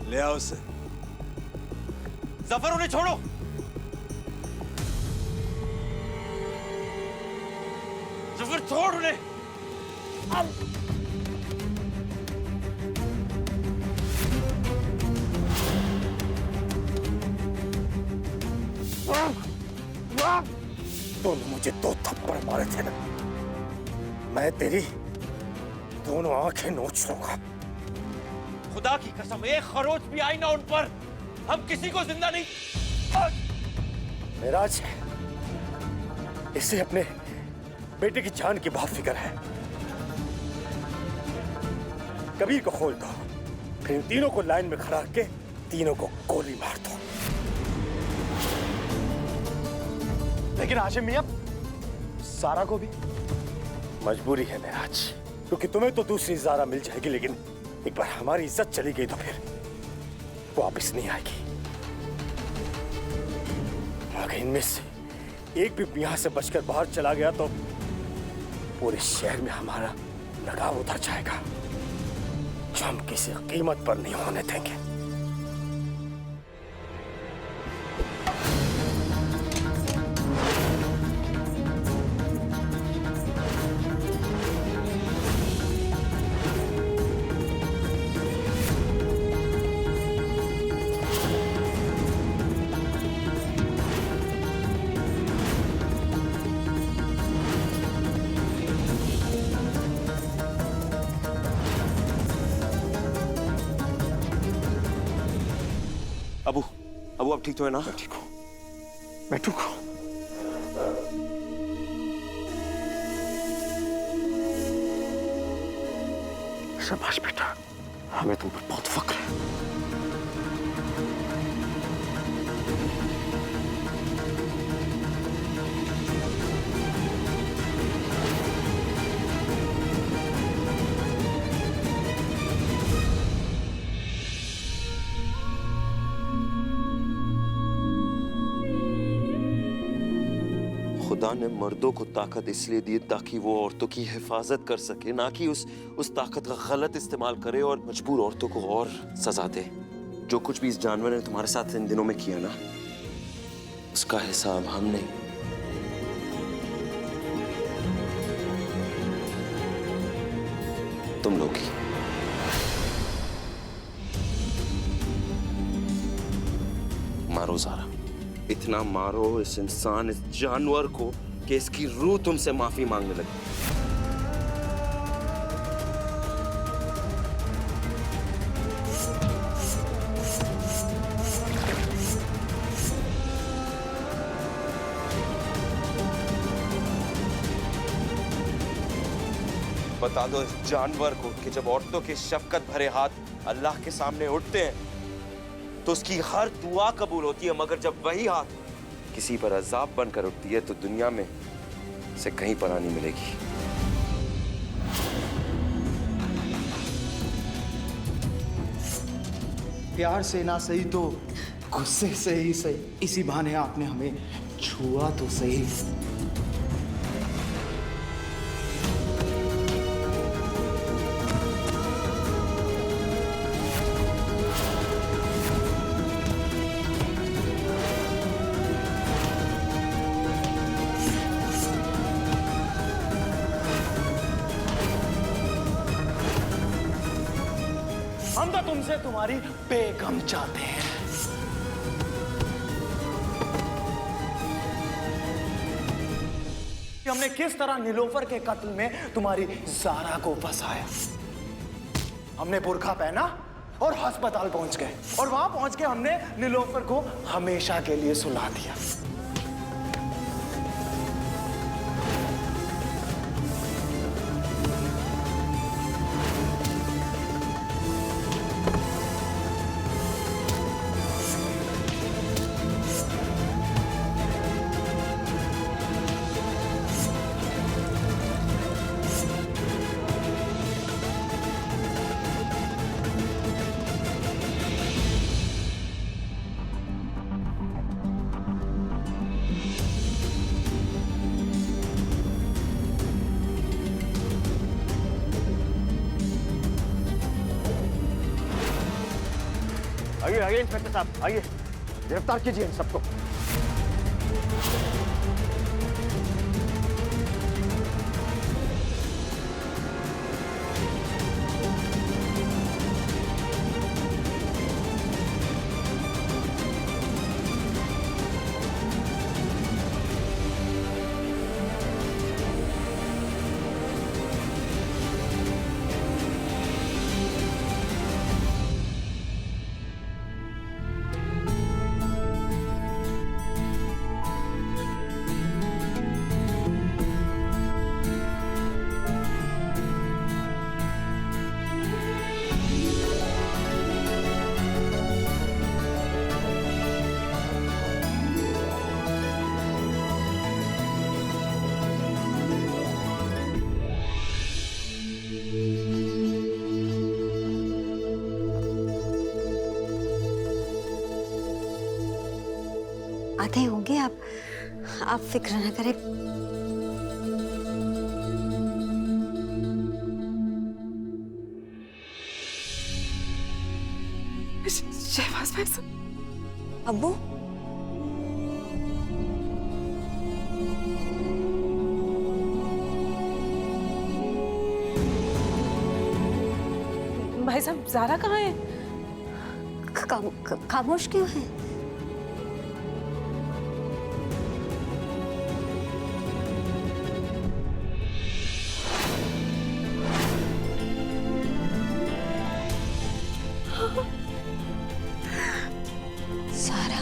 ले आओ उसे। जफर उन्हें छोड़ो। जफर छोड़ उन्हें। तूने मुझे 2 थप्पड़ मारे थे ना, मैं तेरी दोनों आंखें नोच लूंगा। खुदा की कसम, एक खरोच भी आई ना उन पर, हम किसी को जिंदा नहीं। मेराज, इसे अपने बेटे की जान की बहुत फिक्र है। कबीर को खोल दो, फिर इन तीनों को लाइन में खड़ा के तीनों को गोली मार दो। लेकिन हाशिम मियां, सारा को भी मजबूरी है मेराज, क्योंकि तुम्हें तो दूसरी ज़ारा मिल जाएगी, लेकिन एक बार हमारी इज्जत चली गई तो फिर वापस नहीं आएगी। अगर इनमें से एक भी यहाँ से बचकर बाहर चला गया तो पूरे शहर में हमारा लगाव उतर जाएगा, जो हम किसी कीमत पर नहीं होने देंगे। अबू अब ठीक तो है ना? मैं ठीक हूँ, मैं ठीक हूँ। शाबाश बेटा, हमें तुम पर बहुत फक्र है। खुदा ने मर्दों को ताकत इसलिए दी ताकि वो औरतों की हिफाजत कर सके, ना कि उस ताकत का गलत इस्तेमाल करे और मजबूर औरतों को और सजा दे। जो कुछ भी इस जानवर ने तुम्हारे साथ इन दिनों में किया ना, उसका हिसाब हम नहीं, तुम लोग ही। मारो ज़ारा, इतना मारो इस इंसान, इस जानवर को कि इसकी रूह तुमसे माफी मांगने लगे। बता दो इस जानवर को कि जब औरतों के शफकत भरे हाथ अल्लाह के सामने उठते हैं तो उसकी हर दुआ कबूल होती है, मगर जब वही हाथ किसी पर अजाब बनकर उठती है तो दुनिया में से कहीं पनाह नहीं मिलेगी। प्यार से ना सही तो गुस्से से ही सही, इसी बहाने आपने हमें छुआ तो सही। हम तो तुमसे तुम्हारी बेगम चाहते हैं। कि हमने किस तरह नीलोफर के कत्ल में तुम्हारी ज़ारा को फंसाया। हमने बुर्का पहना और अस्पताल पहुंच गए, और वहां पहुंच के हमने नीलोफर को हमेशा के लिए सुला दिया। आइए आइए इंस्पेक्टर साहब, आइए गिरफ्तार कीजिए इन सबको। आते होंगे आप फिक्र न करें। शहबाज भाई साहब। अब्बू भाई साहब ज़ारा कहाँ है? खामोश क्यों है? सारा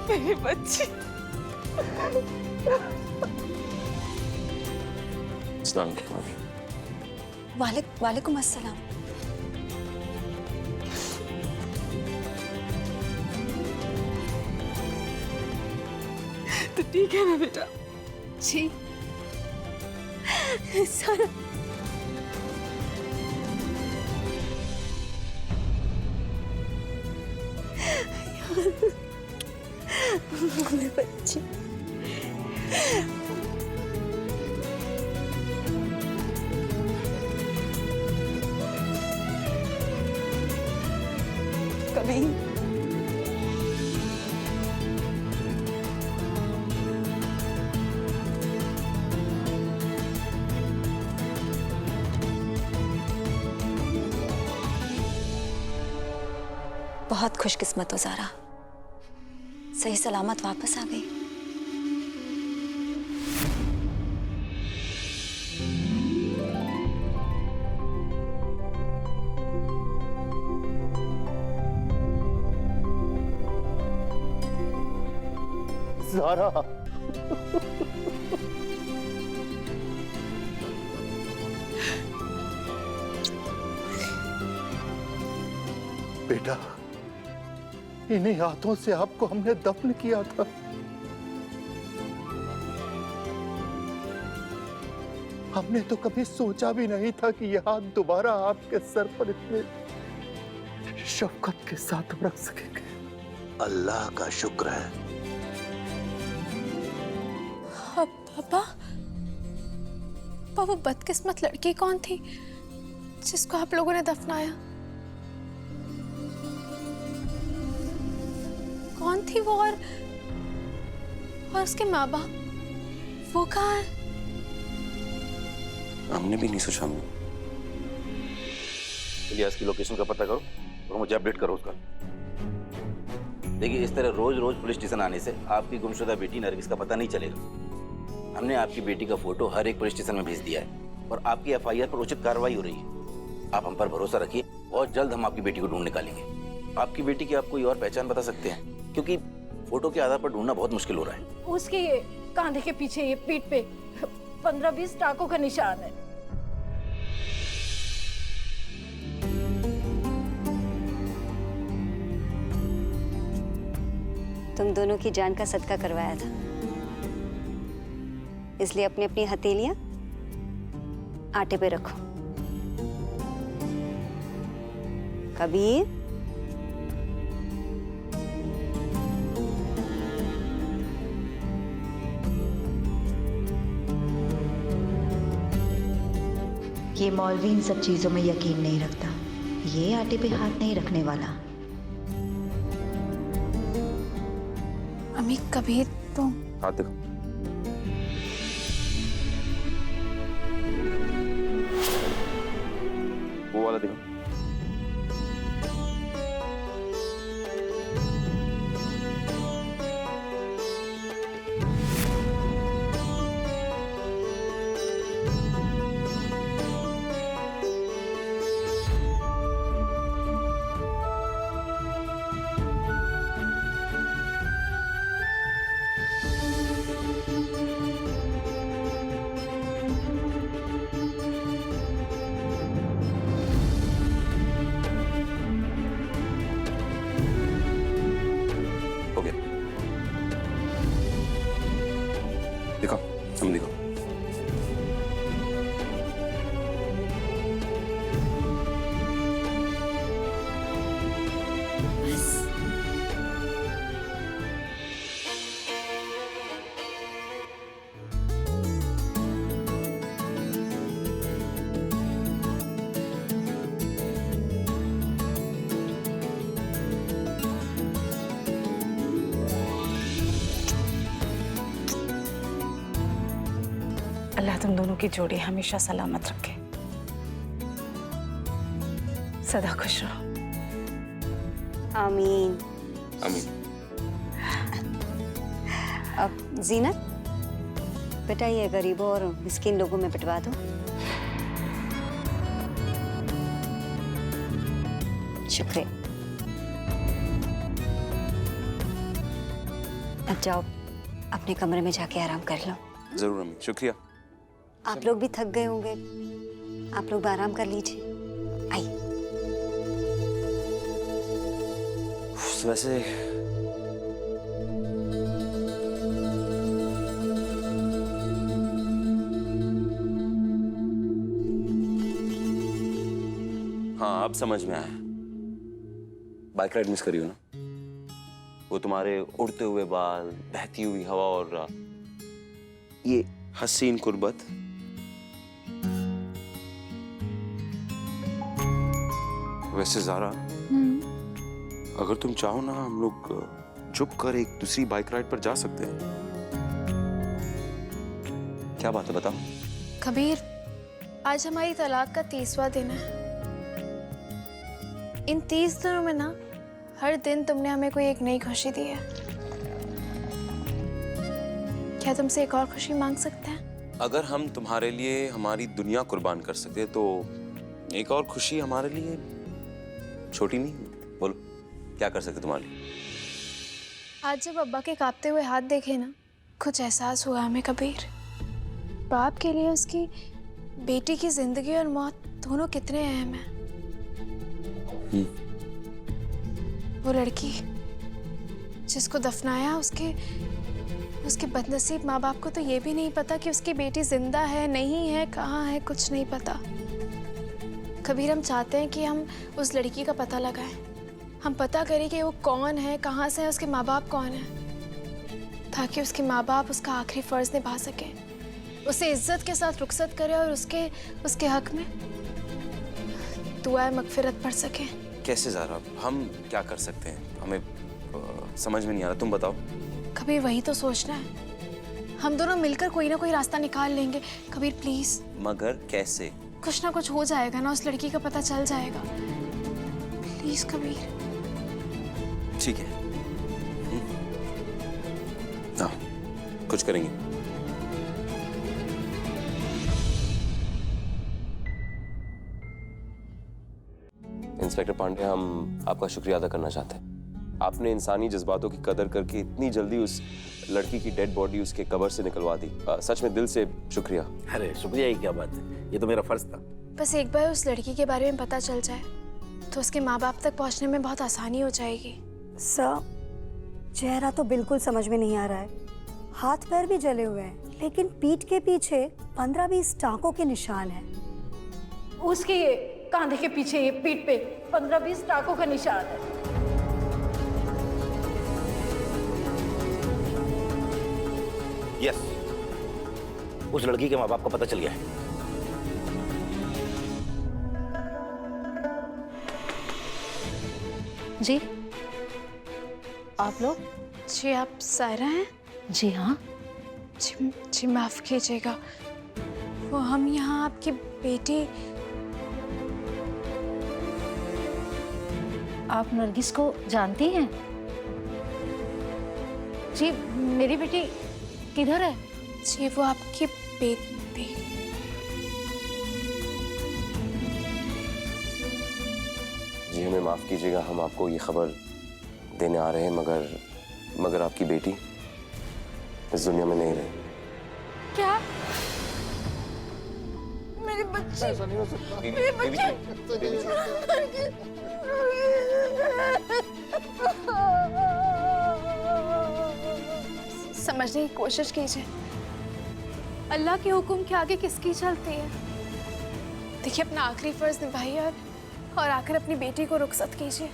मेरी बच्ची। वालेकुम अस्सलाम। तो ठीक है ना बेटा? जी सारा मेरी बच्ची। कभी बहुत खुशकिस्मत हो ज़ारा, सही सलामत वापस आ गई। ज़ारा बेटा, इन्हीं हाथों से आपको हमने दफन किया था। हमने तो कभी सोचा भी नहीं था कि यह हाथ दोबारा आपके सर पर इतने शफकत के साथ रख सकेंगे। अल्लाह का शुक्र है। पापा, वो बदकिस्मत लड़की कौन थी जिसको आप लोगों ने दफनाया? कौन थी वो? और उसके माँ बाप वो कहाँ है? हमने भी नहीं सोचा। इलियास की लोकेशन का पता करो और मुझे अपडेट करो उसका। देखिए, इस तरह रोज रोज पुलिस स्टेशन आने से आपकी गुमशुदा बेटी नरगिस का पता नहीं चलेगा। हमने आपकी बेटी का फोटो हर एक पुलिस स्टेशन में भेज दिया है और आपकी एफआईआर पर उचित कार्रवाई हो रही है। आप हम पर भरोसा रखिए और जल्द हम आपकी बेटी को ढूंढ निकालेंगे। आपकी बेटी की आप कोई और पहचान बता सकते हैं? क्योंकि फोटो के आधार पर ढूंढना बहुत मुश्किल हो रहा है। उसके ये कांधे के पीछे, ये पीठ पे 15-20 टाकों का निशान है। तुम दोनों की जान का सदका करवाया था, इसलिए अपनी अपनी हथेलियां आटे पे रखो। कबीर, ये मौलवी इन सब चीजों में यकीन नहीं रखता। ये आटे पे हाथ नहीं रखने वाला। अम्मी कबीर तो हाथ देखो। वो वाला देखो। हो गया। देखो, हम देखो। अल्लाह तुम दोनों की जोड़ी हमेशा सलामत रखे, सदा खुश रहो। आमीन। आमीन। अब जीनत, बेटा ये गरीबों और मिस्किन लोगों में बंटवा दो। शुक्रिया। अब जाओ अपने कमरे में जाके आराम कर लो। जरूर अम्मी, शुक्रिया। आप लोग भी थक गए होंगे, आप लोग भी आराम कर लीजिए। आइए। वैसे हाँ, अब समझ में आया। बाइक राइड मिस करी हो ना? वो तुम्हारे उड़ते हुए बाल, बहती हुई हवा और ये हसीन कुर्बत। वैसे ज़ारा, अगर तुम चाहो ना, हम लोग चुप कर एक दूसरी बाइक राइड पर जा सकते हैं। क्या बात है, बताओ। कबीर, आज हमारी तलाक का 30वां दिन है। इन 30 दिनों में ना हर दिन तुमने हमें कोई एक नई खुशी दी है। क्या तुमसे एक और खुशी मांग सकते हैं? अगर हम तुम्हारे लिए हमारी दुनिया कुर्बान कर सकते तो एक और खुशी हमारे लिए छोटी नहीं। बोलो, क्या कर सकते तुम्हारे लिए? आज जब अब्बा के कांपते हुए हाथ देखे ना, कुछ एहसास हुआ हमें कबीर। बाप के लिए उसकी बेटी की जिंदगी और मौत दोनों कितने अहम हैं। वो लड़की जिसको दफनाया, उसके बदनसीब माँ बाप को तो ये भी नहीं पता कि उसकी बेटी जिंदा है, नहीं है, कहाँ है, कुछ नहीं पता। कबीर, हम चाहते हैं कि हम उस लड़की का पता लगाएं। हम पता करें कि वो कौन है, कहाँ से है, उसके माँ बाप कौन है, ताकि उसके माँ बाप उसका आखिरी फर्ज निभा सकें, उसे इज्जत के साथ रुखसत करें और उसके हक में दुआए मगफिरत पढ़ सकें। कैसे ज़ारा, हम क्या कर सकते हैं? हमें समझ में नहीं आ रहा, तुम बताओ। कबीर, वही तो सोचना है। हम दोनों मिलकर कोई ना कोई रास्ता निकाल लेंगे। कबीर प्लीज। मगर कैसे? कुछ ना कुछ हो जाएगा ना, उस लड़की का पता चल जाएगा। प्लीज कबीर। ठीक है, हाँ, कुछ करेंगे। इंस्पेक्टर पांडे, हम आपका शुक्रिया अदा करना चाहते हैं। आपने इंसानी जज्बातों की कदर करके इतनी जल्दी उस लड़की की डेड बॉडी उसके कब्र से निकलवा दी। सच में दिल से शुक्रिया। अरे शुक्रिया ही क्या बात है, ये तो मेरा फर्ज था। बस एक बार उस लड़की के बारे में पता चल जाए तो उसके माँ बाप तक पहुँचने में बहुत आसानी हो जाएगी। सर, चेहरा तो बिल्कुल समझ में नहीं आ रहा है। हाथ पैर भी जले हुए हैं, लेकिन पीठ के पीछे 15-20 टांकों के निशान हैं। उसके ये कांधे के पीछे ये पीठ पे 15-20 टाकों का निशान है। यस, उस लड़की के माँ बाप का पता चल गया है। जी आप लोग? जी आप सायरा हैं? जी हाँ। जी माफ कीजिएगा, वो हम यहाँ आपकी बेटी। आप नरगिस को जानती हैं? जी मेरी बेटी किधर है? जी वो आपकी बेटी। जी हमें माफ कीजिएगा, हम आपको ये खबर देने आ रहे हैं, मगर आपकी बेटी इस दुनिया में नहीं रही। क्या? मेरी बच्ची, मेरी बच्ची। समझने की कोशिश कीजिए, अल्लाह के हुक्म के आगे किसकी चलती है। देखिए अपना आखिरी फर्ज निभाइए और आकर अपनी बेटी को रुखसत कीजिए।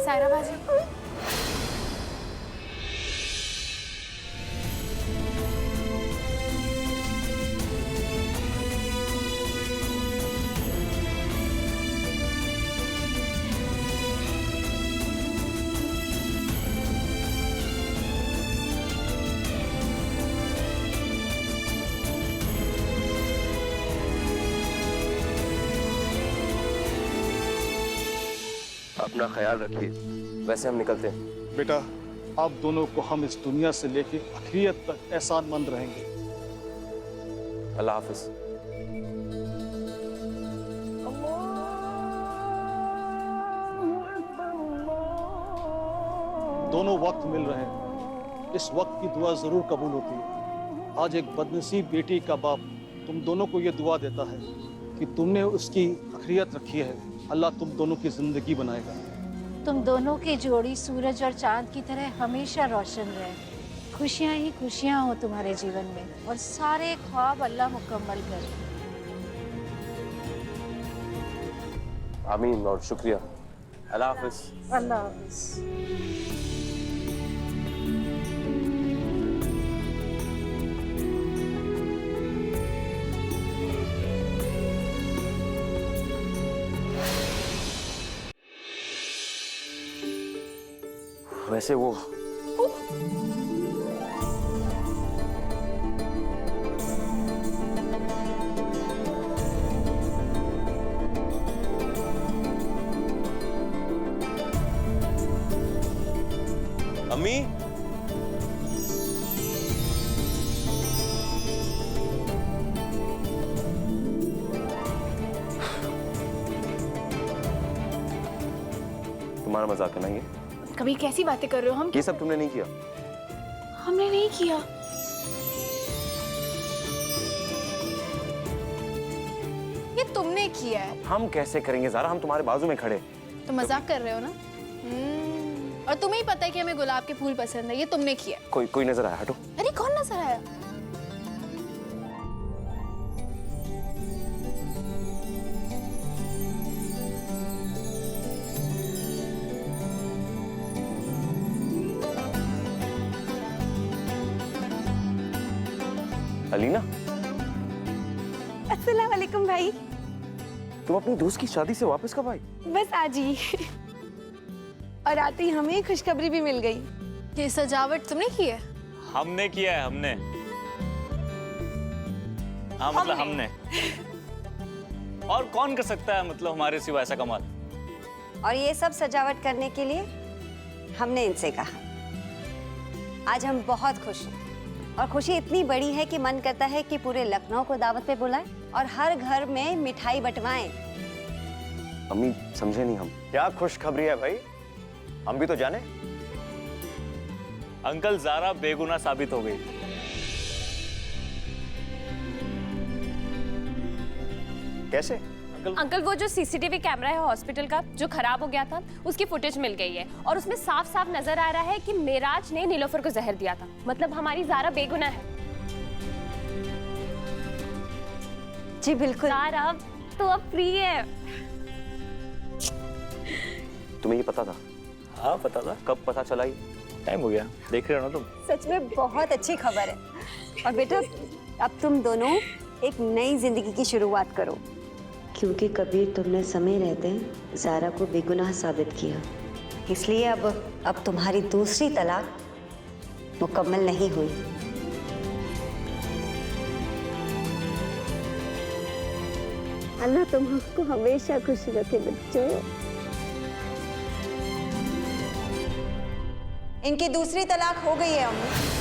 सायरा बाजी। अपना ख्याल रखिए, वैसे हम निकलते हैं। बेटा, आप दोनों को हम इस दुनिया से लेके आखिरियत तक एहसानमंद रहेंगे। अल्लाह हाफिज। दोनों वक्त मिल रहे हैं, इस वक्त की दुआ जरूर कबूल होती है। आज एक बदनसीब बेटी का बाप तुम दोनों को ये दुआ देता है कि तुमने उसकी आखिरियत रखी है, अल्लाह तुम दोनों की जिंदगी बनाएगा। तुम दोनों की जोड़ी सूरज और चांद की तरह हमेशा रोशन रहे। खुशियां ही खुशियां हो तुम्हारे जीवन में और सारे ख्वाब अल्लाह मुकम्मल करे। आमीन और शुक्रिया। अल्लाह हाफिज। अल्लाह हाफिज। वैसे वो अम्मी, तुम्हारा मजाक है ना ये? कभी कैसी बातें कर रहे हो? हम ये सब तुमने नहीं किया। हमने नहीं किया। ये तुमने किया है। हम कैसे करेंगे ज़ारा, हम तुम्हारे बाजू में खड़े। तो मजाक कर रहे हो ना? और तुम्हें ही पता है कि हमें गुलाब के फूल पसंद है। ये तुमने किया। कोई नजर आया? हटो। अरे कौन नजर आया? अलीना, अस्सलाम वालेकुम भाई। तुम अपनी दोस्त की शादी से वापस कब आई? बस आज ही। और आते ही हमें खुशखबरी भी मिल गई। ये सजावट तुमने की है? हमने किया है, हमने। हाँ मतलब हमने। और कौन कर सकता है मतलब हमारे सिवा ऐसा कमाल? और ये सब सजावट करने के लिए हमने इनसे कहा। आज हम बहुत खुश हैं और खुशी इतनी बड़ी है कि मन करता है कि पूरे लखनऊ को दावत पे बुलाएं और हर घर में मिठाई बंटवाएं। अम्मी समझे नहीं हम। क्या खुशखबरी है भाई, हम भी तो जाने। अंकल ज़ारा बेगुनाह साबित हो गई। कैसे? अंकल वो जो सीसीटीवी कैमरा है हॉस्पिटल का जो खराब हो गया था उसकी फुटेज मिल गई है और उसमें साफ साफ नजर आ रहा है कि मेराज ने नीलोफर को जहर दिया था। मतलब हमारी ज़ारा बेगुनाह है। जी बिल्कुल। ज़ारा तो अब फ्री है। तुम्हें ये पता था? हाँ पता था। कब पता चला? ही टाइम हो गया, देख रहे हो ना तुम। सच में बहुत अच्छी खबर है। और बेटा अब तुम दोनों एक नई जिंदगी की शुरुआत करो। क्योंकि कबीर तुमने समय रहते ज़ारा को बेगुनाह साबित किया, इसलिए अब तुम्हारी दूसरी तलाक मुकम्मल नहीं हुई। अल्लाह तुमको हमेशा खुश रखे बच्चों। इनकी दूसरी तलाक हो गई है अम्मी।